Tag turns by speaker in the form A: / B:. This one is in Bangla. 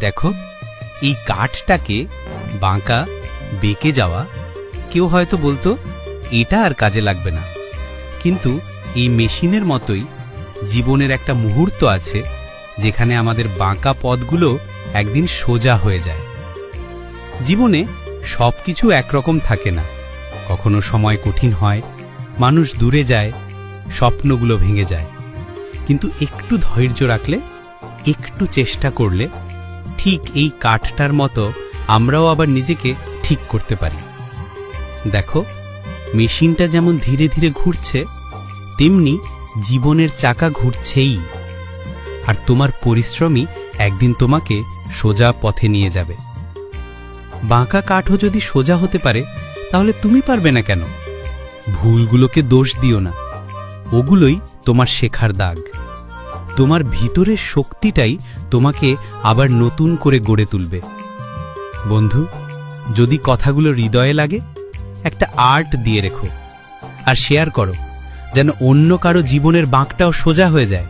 A: দেখো, এই কাঠটাকে বাঁকা বেঁকে যাওয়া, কেউ হয়তো বলতো এটা আর কাজে লাগবে না, কিন্তু এই মেশিনের মতোই জীবনের একটা মুহূর্ত আছে যেখানে আমাদের বাঁকা পথগুলো একদিন সোজা হয়ে যায়। জীবনে সবকিছু একরকম থাকে না, কখনো সময় কঠিন হয়, মানুষ দূরে যায়, স্বপ্নগুলো ভেঙে যায়, কিন্তু একটু ধৈর্য রাখলে, একটু চেষ্টা করলে ঠিক এই কাঠটার মতো আমরাও আবার নিজেকে ঠিক করতে পারি। দেখো, মেশিনটা যেমন ধীরে ধীরে ঘুরছে, তেমনি জীবনের চাকা ঘুরছেই, আর তোমার পরিশ্রমই একদিন তোমাকে সোজা পথে নিয়ে যাবে। বাঁকা কাঠও যদি সোজা হতে পারে, তাহলে তুমি পারবে না কেন? ভুলগুলোকে দোষ দিও না, ওগুলোই তোমার শেখার দাগ। তোমার ভিতরের শক্তিটাই তোমাকে আবার নতুন করে গড়ে তুলবে। বন্ধু, যদি কথাগুলো হৃদয়ে লাগে, একটা আর্ট দিয়ে রেখো আর শেয়ার করো, যেন অন্য কারো জীবনের বাঁকটাও সোজা হয়ে যায়।